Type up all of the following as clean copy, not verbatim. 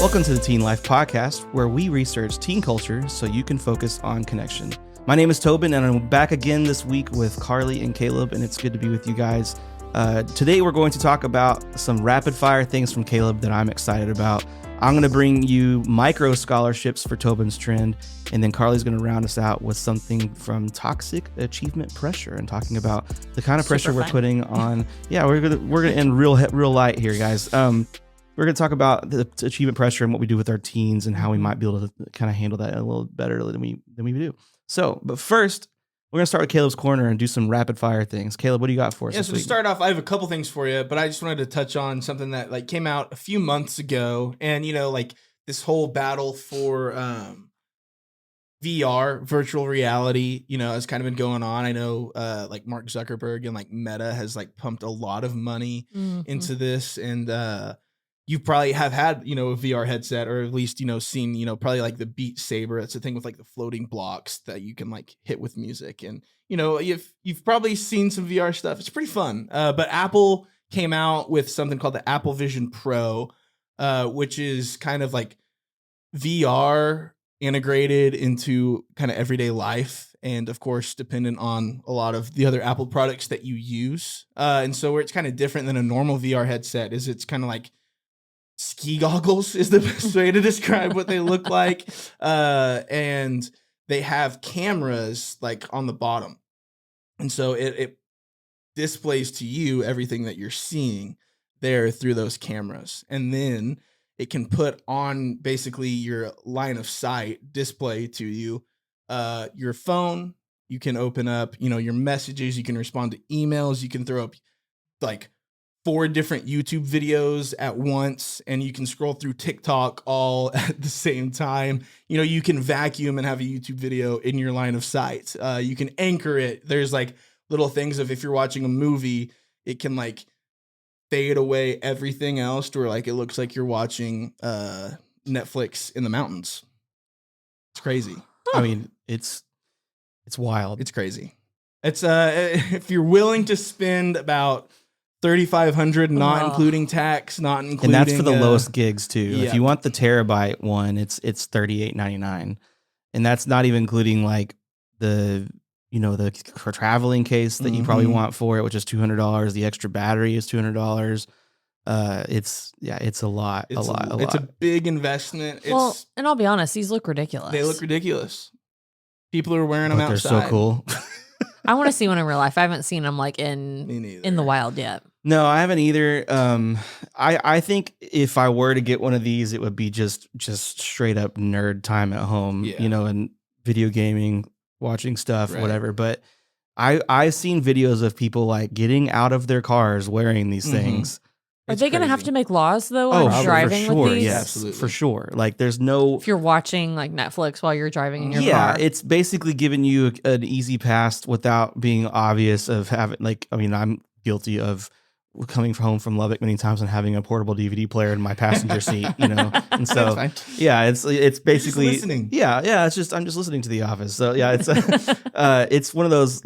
Welcome to the Teen Life Podcast, where we research teen culture so you can focus on connection. My name is Tobin, and I'm back again this week with Karlie and Caleb, and it's good to be with you guys. Today, we're going to talk about some rapid-fire things from Caleb that I'm excited about. I'm going to bring you micro scholarships for Tobin's trend, and then Karlie's going to round us out with something from toxic achievement pressure and talking about the kind of pressure we're putting on. Yeah, we're gonna end real light here, guys. We're going to talk about the achievement pressure and what we do with our teens and how we might be able to kind of handle that a little better than we do. So, but first, we're going to start with Caleb's Corner and do some rapid fire things. Caleb, what do you got for us? Yeah, so to start off, I have a couple things for you, but I just wanted to touch on something that came out a few months ago. And, this whole battle for VR, virtual reality, has kind of been going on. I know Mark Zuckerberg and Meta has pumped a lot of money into this. And you probably have had, a VR headset, or at least, seen, probably the Beat Saber. It's a thing with the floating blocks that you can hit with music. And, you've probably seen some VR stuff. It's pretty fun. But Apple came out with something called the Apple Vision Pro, which is kind of VR integrated into kind of everyday life. And of course, dependent on a lot of the other Apple products that you use. And so where it's kind of different than a normal VR headset is it's kind of ski goggles is the best way to describe what they look like. And they have cameras on the bottom. And so it displays to you everything that you're seeing there through those cameras. And then it can put on basically your line of sight display to you, your phone. You can open up, your messages. You can respond to emails. You can throw up 4 different YouTube videos at once, and you can scroll through TikTok all at the same time. You can vacuum and have a YouTube video in your line of sight. You can anchor it. There's little things of if you're watching a movie, it can fade away everything else to where it looks like you're watching Netflix in the mountains. It's crazy. I mean, it's wild. It's crazy. It's if you're willing to spend about $3,500, not including tax, not including, and that's for the lowest gigs too. Yeah. If you want the terabyte one, it's $38.99, and that's not even including the the traveling case that you probably want for it, which is $200. The extra battery is $200. It's a lot. It's a big investment. And I'll be honest, these look ridiculous. They look ridiculous. People are wearing them They're outside. so cool. I want to see one in real life. I haven't seen them in the wild yet. No, I haven't either. I think if I were to get one of these, it would be just straight up nerd time at home, and video gaming, watching stuff, whatever. But I've seen videos of people getting out of their cars wearing these things. Are they going to have to make laws though on driving for sure, with these? Yes, absolutely. For sure. There's no. If you're watching Netflix while you're driving in your car. Yeah, it's basically giving you an easy pass without being obvious of having I'm guilty of coming home from Lubbock many times and having a portable DVD player in my passenger seat, and so yeah, it's basically listening. Yeah, it's just I'm just listening to The Office. So yeah, it's it's one of those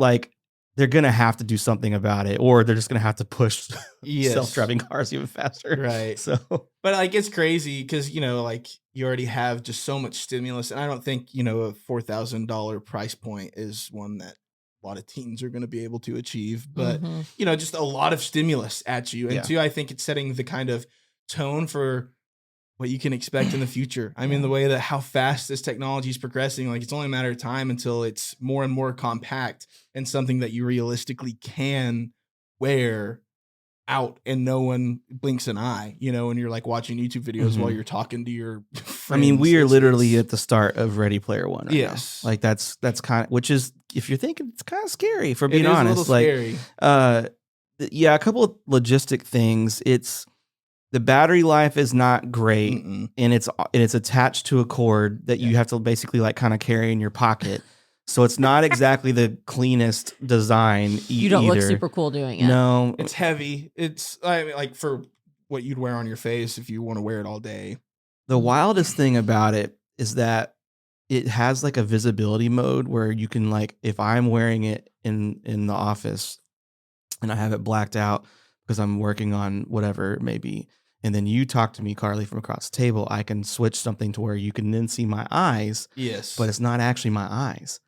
they're gonna have to do something about it, or they're just gonna have to push self-driving cars even faster. Right. So, but it's crazy because you already have just so much stimulus, and I don't think a $4,000 price point is one that a lot of teens are going to be able to achieve. But just a lot of stimulus at you, and two, I think it's setting the kind of tone for what you can expect in the future. I mean, the way that how fast this technology is progressing, it's only a matter of time until it's more and more compact and something that you realistically can wear out and no one blinks an eye, when you're watching YouTube videos while you're talking to your friends. I mean, we are literally at the start of Ready Player One. Right yes. Now. That's kind of, which is, if you're thinking, it's kind of scary, for being it is honest. A little scary. A couple of logistic things. The battery life is not great, and it's attached to a cord that you have to basically kind of carry in your pocket. So it's not exactly the cleanest design. You don't look super cool doing it. No, it's heavy. It's for what you'd wear on your face if you want to wear it all day. The wildest thing about it is that it has a visibility mode where you can if I'm wearing it in the office and I have it blacked out because I'm working on whatever it may be, and then you talk to me, Karlie, from across the table, I can switch something to where you can then see my eyes. Yes. But it's not actually my eyes.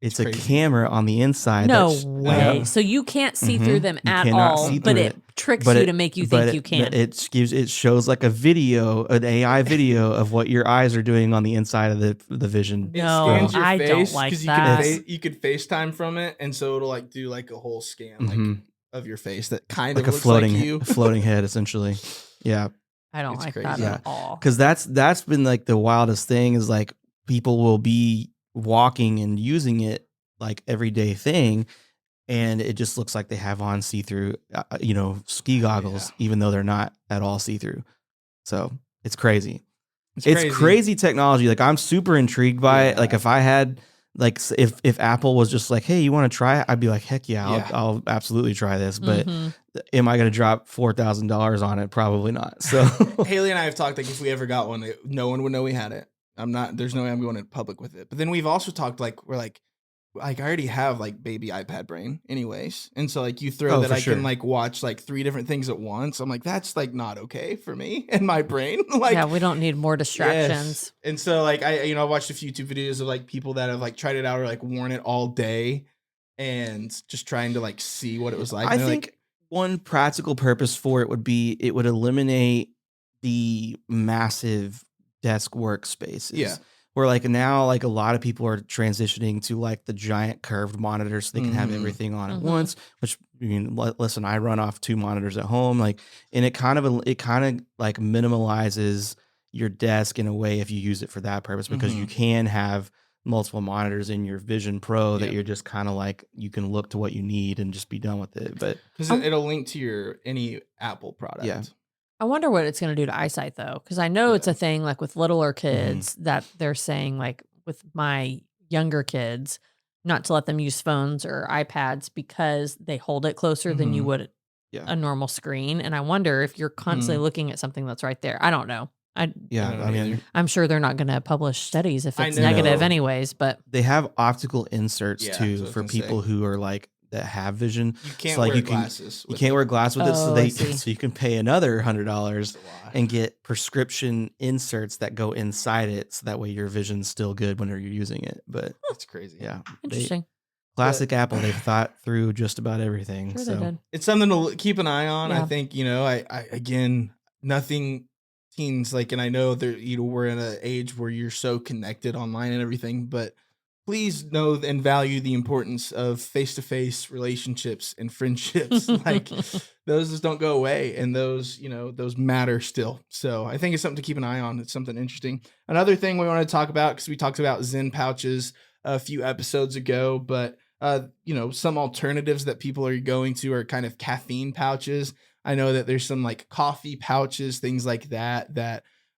It's a crazy. camera on the inside. No way. So you can't see through them at all, but it tricks you to make you think you can. It shows like a video, an AI video of what your eyes are doing on the inside of the vision. No, I don't like that. You could FaceTime from it, and so it'll like do like a whole scan of your face that kind like of a looks floating like you. floating head, essentially. Yeah, I don't like that at all. Because that's been like the wildest thing is like people will be walking and using it like everyday thing, and it just looks like they have on see-through ski goggles, even though they're not at all see-through. So it's crazy. It's crazy technology. Like I'm super intrigued by it. Like if I had like if Apple was just like, hey, you want to try it, I'd be like, heck yeah. I'll absolutely try this. But am I going to drop $4,000 on it? Probably not. So Haley and I have talked like if we ever got one, no one would know we had it. There's no way I'm going in public with it. But then we've also talked like we're like I already have like baby iPad brain anyways. And so like you throw that I can like watch like 3 different things at once. I'm like, that's like not okay for me and my brain. Like, yeah, we don't need more distractions. Yes. And so like I watched a few YouTube videos of like people that have like tried it out or like worn it all day and just trying to like see what it was like. I think one practical purpose for it would be it would eliminate the massive desk workspaces. Yeah. Where like now, like a lot of people are transitioning to like the giant curved monitors so they can have everything on at once, which listen, I run off 2 monitors at home. Like, and it kind of like minimalizes your desk in a way if you use it for that purpose, because you can have multiple monitors in your Vision Pro that you're just kind of like, you can look to what you need and just be done with it. But because it'll link to any Apple product. Yeah. I wonder what it's going to do to eyesight, though, because I know it's a thing like with littler kids that they're saying, like with my younger kids, not to let them use phones or iPads because they hold it closer than you would a normal screen. And I wonder if you're constantly looking at something that's right there. I don't know. I'm sure they're not going to publish studies if it's negative anyways, but they have optical inserts too for people who are like, that have vision. You can't wear glasses. You can't wear glasses with it, so you can pay another $100 and get prescription inserts that go inside it, so that way your vision's still good when you're using it. But that's crazy. Yeah, interesting. Classic Apple. They've thought through just about everything. Sure so they did. It's something to keep an eye on. I think I again, nothing teens like, and I know that we're in an age where you're so connected online and everything, but please know and value the importance of face-to-face relationships and friendships. Like those just don't go away, and those matter still. So I think it's something to keep an eye on. It's something interesting. Another thing we want to talk about, because we talked about Zen pouches a few episodes ago, but some alternatives that people are going to are kind of caffeine pouches. I know that there's some like coffee pouches, things like that,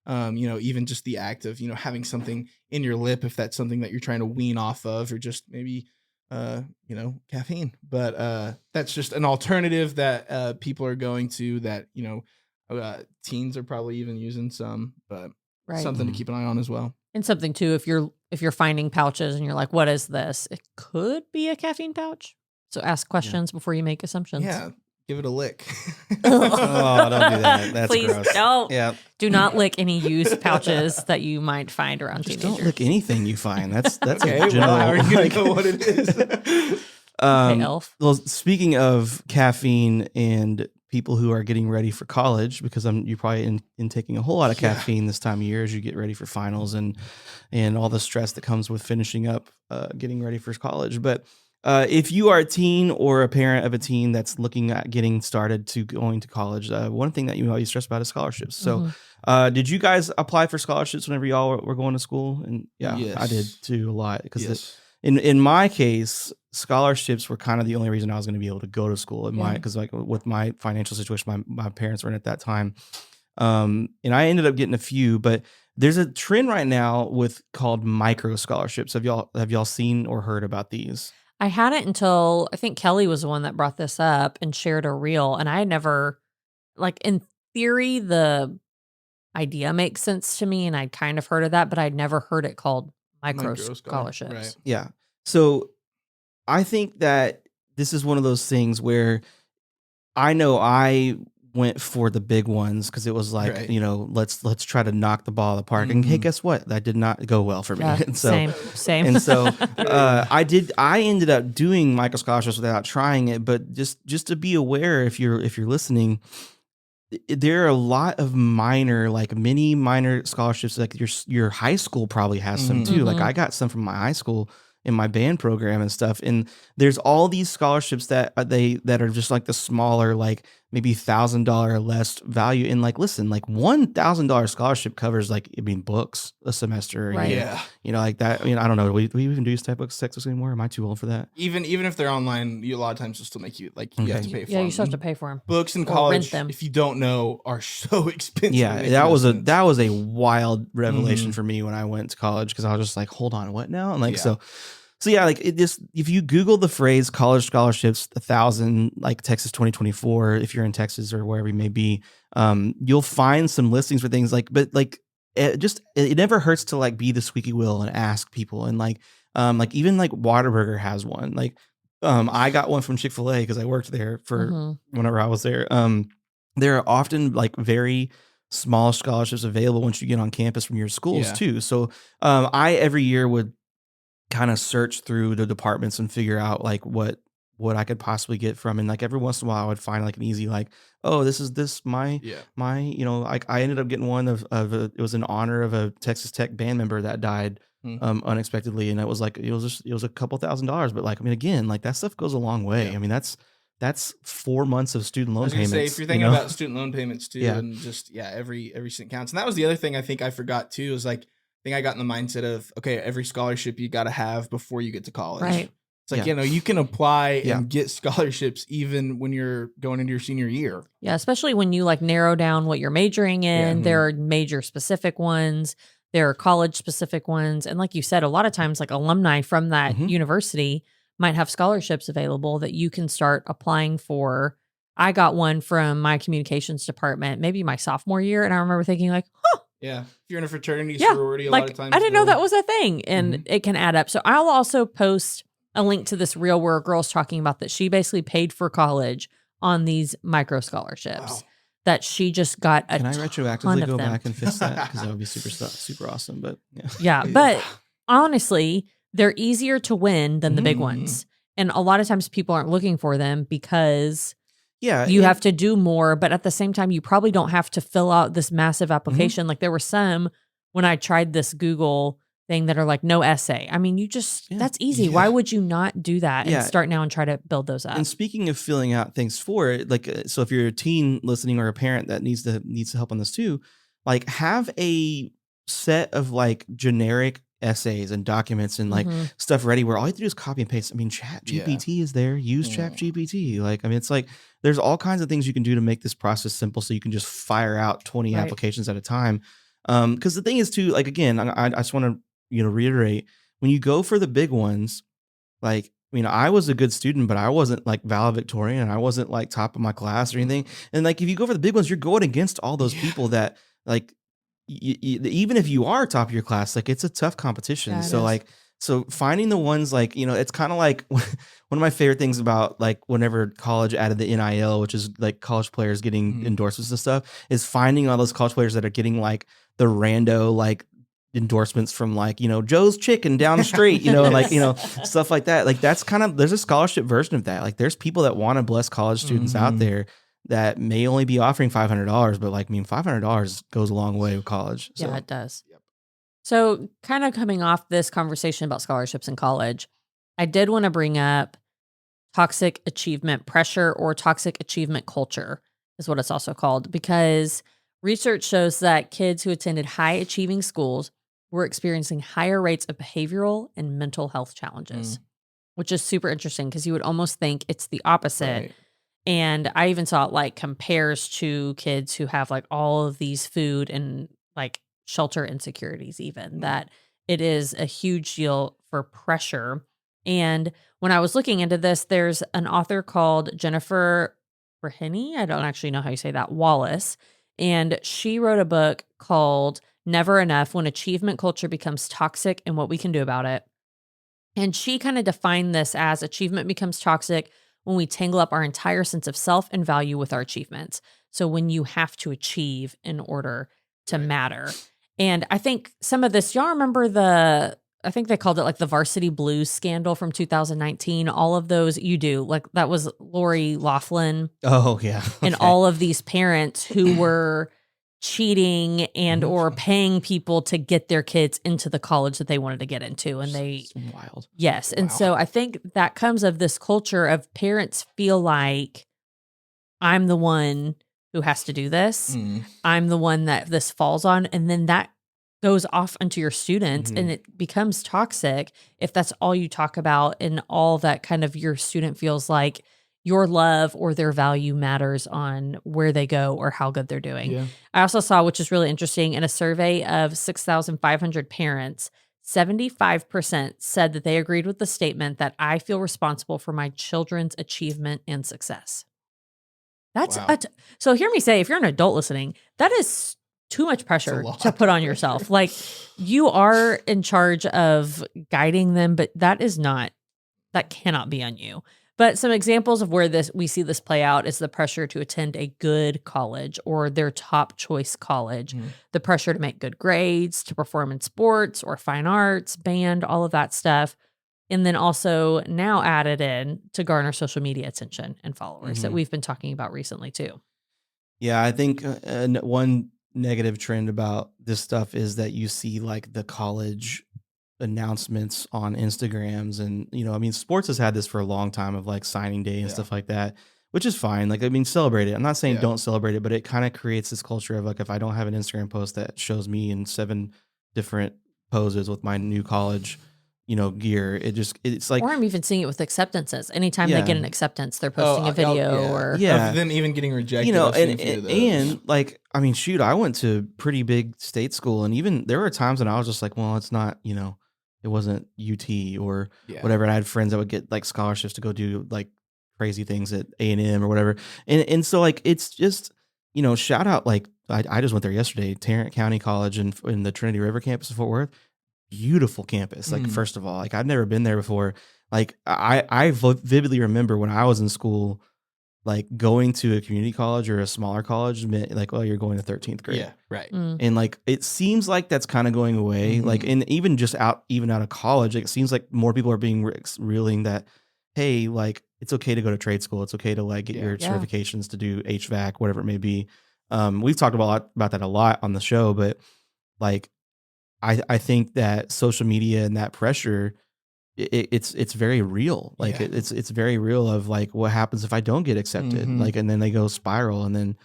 even just the act of, having something in your lip, if that's something that you're trying to wean off of, or just maybe, caffeine. But that's just an alternative that people are going to that, teens are probably even using some, but something to keep an eye on as well. And something too, if you're finding pouches and you're like, what is this? It could be a caffeine pouch. So ask questions before you make assumptions. Yeah. Give it a lick. Oh, don't do that. That's Please gross. don't. Yeah. Do not lick any used pouches that you might find around Just teenagers. don't lick anything you find. That's okay, a general. How are you gonna know what it is? Okay, Elf. Well, speaking of caffeine and people who are getting ready for college, because you're probably in taking a whole lot of caffeine this time of year as you get ready for finals and all the stress that comes with finishing up, getting ready for college. But if you are a teen or a parent of a teen that's looking at getting started to going to college, one thing that you always stress about is scholarships. So did you guys apply for scholarships whenever y'all were going to school? And yes. I did too, a lot. Because in my case, scholarships were kind of the only reason I was going to be able to go to school. Because like with my financial situation, my parents were in at that time. And I ended up getting a few, but there's a trend right now called micro scholarships. Have y'all seen or heard about these? I hadn't until I think Kelly was the one that brought this up and shared a reel. And I had never, like, in theory, the idea makes sense to me. And I'd kind of heard of that, but I'd never heard it called micro scholarships. Right. Yeah. So I think that this is one of those things where I know I went for the big ones because it was like, Right. let's try to knock the ball out of the park. And hey, guess what? That did not go well for me. Yeah, And so, same. and so I ended up doing micro scholarships without trying it, but just to be aware, if you're listening, there are a lot of mini minor scholarships. Like your high school probably has some too. Like I got some from my high school in my band program and stuff. And there's all these scholarships that are just like the smaller, like maybe $1,000 or less value. And like, listen, like $1,000 scholarship covers books a semester. Right. Yeah. Like that. I don't know. Do we even do type books textbooks anymore? Am I too old for that? Even if they're online, a lot of times will still make you you have to pay for them. Yeah, you still have to pay for them. Books in Or college, rent them. if you don't know, are so expensive. Yeah, that was a wild revelation for me when I went to college, because I was just like, hold on, what now? And so yeah, like if you Google the phrase college scholarships 1,000, like Texas 2024, if you're in Texas or wherever you may be, you'll find some listings for things it never hurts to like be the squeaky wheel and ask people. And even like Whataburger has one. Like I got one from Chick-fil-A because I worked there for whenever I was there. There are often like very small scholarships available once you get on campus from your schools too. So I every year would kind of search through the departments and figure out like what I could possibly get from. And like every once in a while I would find like an easy, like, oh, my I ended up getting one of it was in honor of a Texas Tech band member that died unexpectedly. And it was a couple $1,000, but like, again, like that stuff goes a long way. Yeah. That's 4 months of student loan payments. Say, if you're thinking about student loan payments too, and just every cent counts. And that was the other thing I think I forgot too, is like, I think I got in the mindset of, okay, every scholarship you got to have before you get to college. Right. It's like, you can apply and get scholarships even when you're going into your senior year. Yeah, especially when you like narrow down what you're majoring in. Yeah. There are major specific ones. There are college specific ones. And like you said, a lot of times like alumni from that university might have scholarships available that you can start applying for. I got one from my communications department, maybe my sophomore year. And I remember thinking like, yeah, if you're in a fraternity, sorority, a lot of times. I didn't know that was a thing, and it can add up. So I'll also post a link to this reel where a girl's talking about that she basically paid for college on these micro scholarships that she just got a ton of them. Can I retroactively go back and fix that? Because that would be super awesome. But yeah, but honestly, they're easier to win than the big ones. And a lot of times people aren't looking for them because you have to do more, but at the same time, you probably don't have to fill out this massive application. Like there were some when I tried this Google thing that are like no essay. I mean, that's easy. Yeah. Why would you not do that and start now and try to build those up? And speaking of filling out things for it, like, so if you're a teen listening or a parent that needs to help on this too, like have a set of like generic essays and documents and like stuff ready where all you have to do is copy and paste. I mean, Chat GPT is there. Use Chat GPT. Like, I mean, it's like there's all kinds of things you can do to make this process simple, so you can just fire out 20 applications at a time. Because the thing is too, like, again, I just want to reiterate, when you go for the big ones, like, I was a good student, but I wasn't like valedictorian and I wasn't like top of my class or anything. And like, if you go for the big ones, you're going against all those people that like. Even if you are top of your class, like it's a tough competition. Yeah, so finding the ones like, it's kind of like one of my favorite things about like whenever college added the NIL, which is like college players getting endorsements and stuff, is finding all those college players that are getting like the rando, like endorsements from like, Joe's Chicken down the street, like, stuff like that. Like that's there's a scholarship version of that. Like there's people that want to bless college students out there that may only be offering $500, but like, $500 goes a long way with college. So. Yeah, it does. Yep. So kind of coming off this conversation about scholarships in college, I did want to bring up toxic achievement pressure, or toxic achievement culture is what it's also called, because research shows that kids who attended high achieving schools were experiencing higher rates of behavioral and mental health challenges, which is super interesting because you would almost think it's the opposite. Right. And I even saw it like compares to kids who have like all of these food and like shelter insecurities, even that it is a huge deal for pressure. And when I was looking into this, there's an author called Jennifer Breheny, I don't actually know how you say that, Wallace. And she wrote a book called Never Enough: When Achievement Culture Becomes Toxic and What We Can Do About It. And she kind of defined this as achievement becomes toxic when we tangle up our entire sense of self and value with our achievements. So when you have to achieve in order to matter. And I think some of this, y'all remember I think they called it like the Varsity Blues scandal from 2019. All of those, you do, like that was Lori Loughlin. Oh, yeah. And all of these parents who were cheating and or paying people to get their kids into the college that they wanted to get into. And It's wild. Yes. And Wow. so I think that comes of this culture of parents feel like I'm the one who has to do this. I'm the one that this falls on. And then that goes off onto your students and it becomes toxic if that's all you talk about and all that kind of your student feels like your love or their value matters on where they go or how good they're doing. Yeah. I also saw, which is really interesting, in a survey of 6,500 parents, 75% said that they agreed with the statement that I feel responsible for my children's achievement and success. That's Wow. so hear me say, if you're an adult listening, that is too much pressure to put on yourself. Like you are in charge of guiding them, but that cannot be on you. But some examples of where we see this play out is the pressure to attend a good college or their top choice college, the pressure to make good grades, to perform in sports or fine arts, band, all of that stuff. And then also now added in to garner social media attention and followers that we've been talking about recently too. Yeah, I think one negative trend about this stuff is that you see like the college announcements on Instagrams and, I mean, sports has had this for a long time of like signing day and stuff like that, which is fine. Like, I mean, celebrate it. I'm not saying don't celebrate it, but it kind of creates this culture of like, if I don't have an Instagram post that shows me in 7 different poses with my new college, gear, it's like, or I'm even seeing it with acceptances. Anytime they get an acceptance, they're posting a video of them even getting rejected. And like, I mean, shoot, I went to pretty big state school, and even there were times when I was just like, well, it's not, it wasn't UT or whatever. And I had friends that would get like scholarships to go do like crazy things at A&M or whatever. And so like, it's just, shout out, like I just went there yesterday, Tarrant County College in the Trinity River campus of Fort Worth. Beautiful campus. Like, first of all, like I've never been there before. Like I vividly remember when I was in school, like going to a community college or a smaller college meant like, oh, you're going to 13th grade. Yeah, right. And like, it seems like that's kind of going away. Like, and even out of college, it seems like more people are being reeling that, hey, like it's okay to go to trade school. It's okay to like get your certifications to do HVAC, whatever it may be. We've talked about that a lot on the show, but like, I think that social media and that pressure, it's very real. Like it's very real of like, what happens if I don't get accepted? Like, and then they go spiral, and then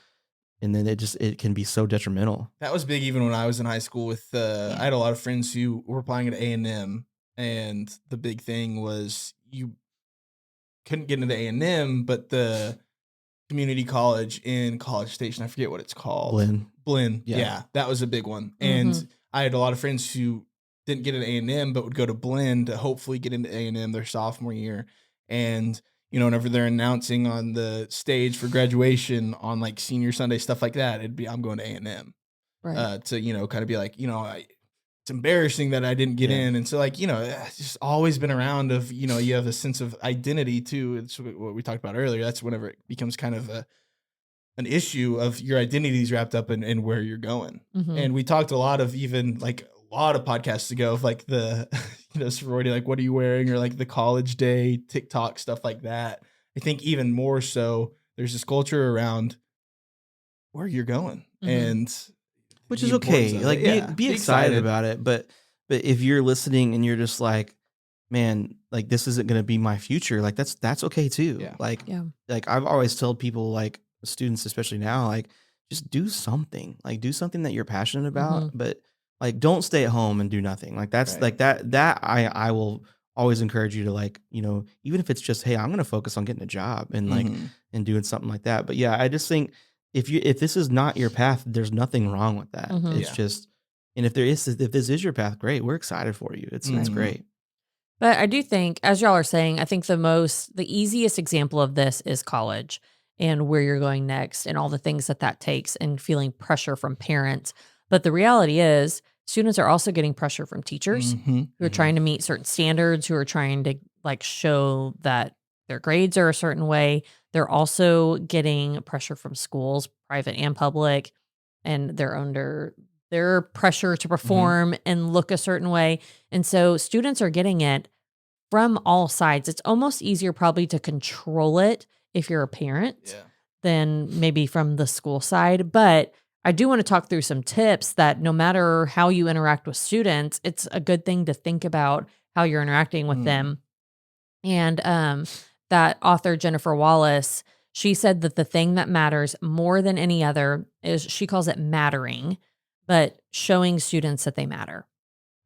it can be so detrimental. That was big even when I was in high school with, I had a lot of friends who were applying at A&M, and the big thing was you couldn't get into A&M, but the community college in College Station, I forget what it's called. Blinn. Yeah, that was a big one. And I had a lot of friends who didn't get an A&M, but would go to Blinn to hopefully get into A&M their sophomore year. And, whenever they're announcing on the stage for graduation on like senior Sunday, stuff like that, it'd be, I'm going to A&M. Right. To, kind of be like, it's embarrassing that I didn't get in. And so like, it's just always been around of, you have a sense of identity too. It's what we talked about earlier. That's whenever it becomes kind of an issue of your identities wrapped up in where you're going. And we talked a lot of podcasts ago of like the, sorority, like what are you wearing, or like the college day TikTok, stuff like that. I think even more so, there's this culture around where you're going, and which is okay. Like be excited about it. But if you're listening and you're just like, man, like this isn't going to be my future, like that's okay too. Yeah. Like I've always told people, like students, especially now, like just do something that you're passionate about, but like don't stay at home and do nothing. Like that's like that I will always encourage you to like, even if it's just, hey, I'm going to focus on getting a job and like, and doing something like that. But yeah, I just think if this is not your path, there's nothing wrong with that. It's just, and if this is your path, great. We're excited for you. It's great. But I do think, as y'all are saying, I think the easiest example of this is college and where you're going next and all the things that takes and feeling pressure from parents. But the reality is students are also getting pressure from teachers who are trying to meet certain standards, who are trying to like show that their grades are a certain way. They're also getting pressure from schools, private and public, and they're under their pressure to perform and look a certain way. And so students are getting it from all sides. It's almost easier probably to control it if you're a parent than maybe from the school side. But I do want to talk through some tips that no matter how you interact with students, it's a good thing to think about how you're interacting with them. And that author, Jennifer Wallace, she said that the thing that matters more than any other is, she calls it mattering, but showing students that they matter.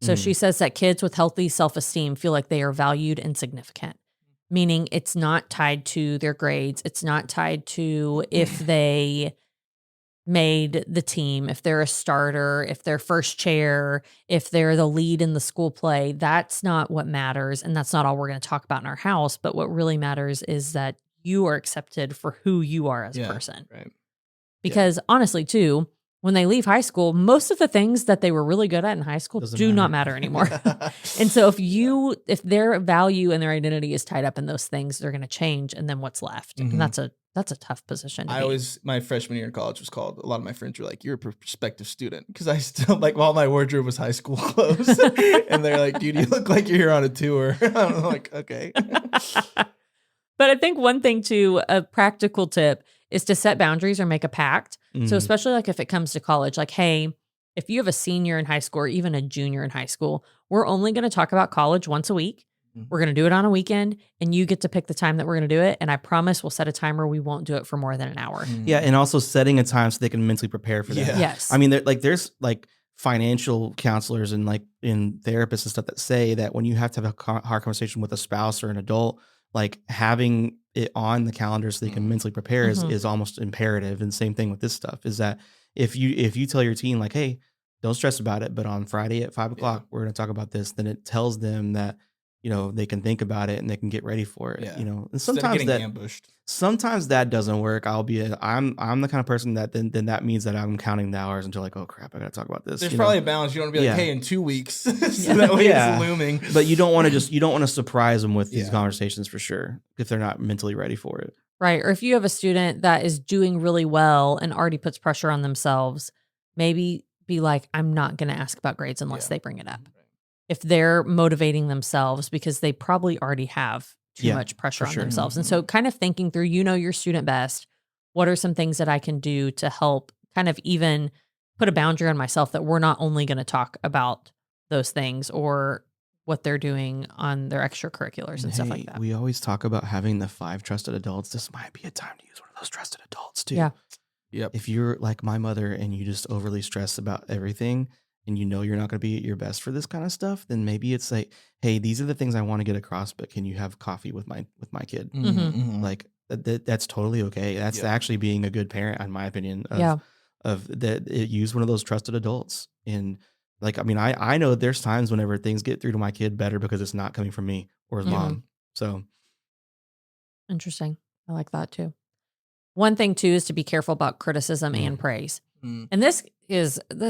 So she says that kids with healthy self-esteem feel like they are valued and significant, meaning it's not tied to their grades. It's not tied to if they made the team, if they're a starter, if they're first chair, if they're the lead in the school play. That's not what matters. And that's not all we're going to talk about in our house. But what really matters is that you are accepted for who you are as a person. Right. Because honestly, too, when they leave high school, most of the things that they were really good at in high school do not matter anymore. And so if their value and their identity is tied up in those things, they're going to change. And then what's left? And that's a tough position to be. My freshman year in college was called, a lot of my friends were like, you're a prospective student. Because I still, like, all my wardrobe was high school clothes. And they're like, dude, you look like you're here on a tour. I'm like, okay. But I think one thing too, a practical tip is to set boundaries or make a pact. So especially like if it comes to college, like, hey, if you have a senior in high school or even a junior in high school, we're only going to talk about college once a week. We're going to do it on a weekend, and you get to pick the time that we're going to do it. And I promise we'll set a timer. We won't do it for more than an hour. Yeah. And also setting a time so they can mentally prepare for that. Yeah. Yes. I mean, there's like financial counselors and like in therapists and stuff that say that when you have to have a hard conversation with a spouse or an adult, like having it on the calendar so they can mentally prepare is almost imperative. And same thing with this stuff is that if you tell your teen like, hey, don't stress about it, but on Friday at 5 o'clock, we're going to talk about this, then it tells them that, you know, they can think about it and they can get ready for it, you know, and sometimes sometimes that doesn't work. I'm the kind of person that then that means that I'm counting the hours until like, oh crap, I got to talk about this. There's probably a balance. You don't want to be like, hey, in 2 weeks, so that way it's looming. But you don't want to surprise them with these conversations for sure if they're not mentally ready for it. Right. Or if you have a student that is doing really well and already puts pressure on themselves, maybe be like, I'm not going to ask about grades unless they bring it up. If they're motivating themselves because they probably already have too much pressure on themselves. And so kind of thinking through, you know, your student best, what are some things that I can do to help kind of even put a boundary on myself that we're not only going to talk about those things or what they're doing on their extracurriculars and stuff like that. We always talk about having the 5 trusted adults. This might be a time to use one of those trusted adults too. Yeah. Yep. If you're like my mother and you just overly stress about everything, and you know you're not going to be at your best for this kind of stuff, then maybe it's like, hey, these are the things I want to get across, but can you have coffee with my kid? Like that's totally okay. That's actually being a good parent, in my opinion. Of that, use one of those trusted adults. And like, I mean, I know there's times whenever things get through to my kid better because it's not coming from me or his mom. So interesting. I like that too. One thing too is to be careful about criticism and praise. And this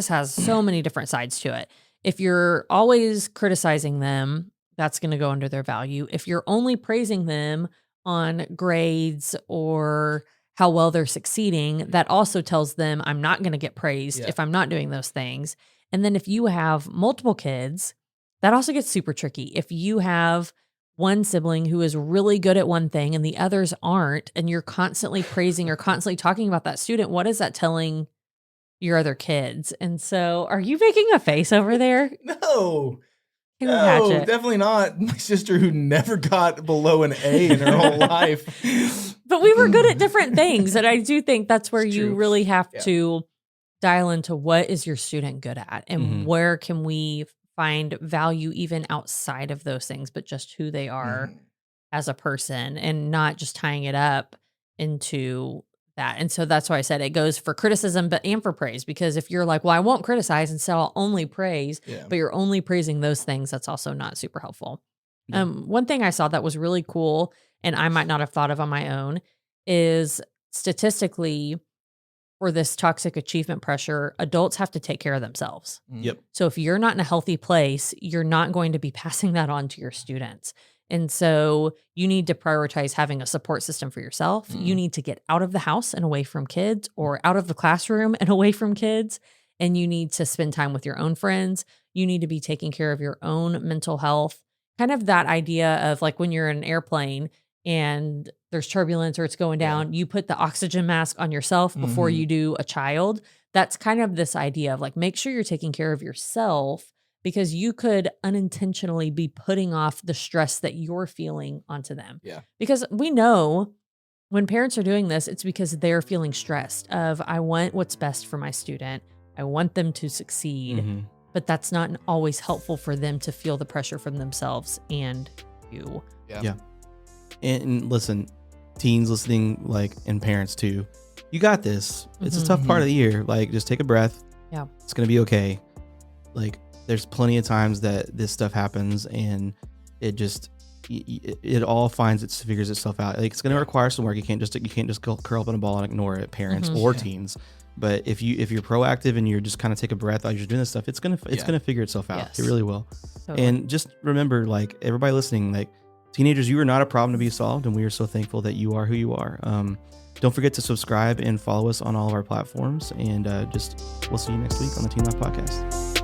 has so many different sides to it. If you're always criticizing them, that's going to go under their value. If you're only praising them on grades or how well they're succeeding, that also tells them I'm not going to get praised if I'm not doing those things. And then if you have multiple kids, that also gets super tricky. If you have one sibling who is really good at one thing and the others aren't, and you're constantly praising or constantly talking about that student, what is that telling your other kids? And so are you making a face over there? No, definitely not. My sister who never got below an A in her whole life. But we were good at different things. And I do think that's where you really have to dial into what is your student good at and where can we find value even outside of those things, but just who they are as a person and not just tying it up into that. And so that's why I said it goes for criticism, and for praise, because if you're like, well, I won't criticize and so I'll only praise, but you're only praising those things, that's also not super helpful. One thing I saw that was really cool and I might not have thought of on my own is statistically for this toxic achievement pressure, adults have to take care of themselves. Yep. So if you're not in a healthy place, you're not going to be passing that on to your students. And so you need to prioritize having a support system for yourself. You need to get out of the house and away from kids, or out of the classroom and away from kids. And you need to spend time with your own friends. You need to be taking care of your own mental health. Kind of that idea of like when you're in an airplane and there's turbulence or it's going down, you put the oxygen mask on yourself before you do a child. That's kind of this idea of like, make sure you're taking care of yourself, because you could unintentionally be putting off the stress that you're feeling onto them. Yeah. Because we know when parents are doing this, it's because they're feeling stressed of, I want what's best for my student. I want them to succeed. But that's not always helpful for them to feel the pressure from themselves and you. Yeah. And listen, teens listening, like, and parents too, you got this. It's a tough part of the year. Like, just take a breath. Yeah. It's going to be okay. Like, there's plenty of times that this stuff happens and it just, it all figures itself out. Like, it's going to require some work. You can't just go curl up in a ball and ignore it, parents or teens. But if you're proactive and you're just kind of take a breath while you're doing this stuff, it's gonna figure itself out. Yes. It really will. Totally. And just remember, like, everybody listening, like, teenagers, you are not a problem to be solved, and we are so thankful that you are who you are. Don't forget to subscribe and follow us on all of our platforms, and we'll see you next week on the Teen Life Podcast.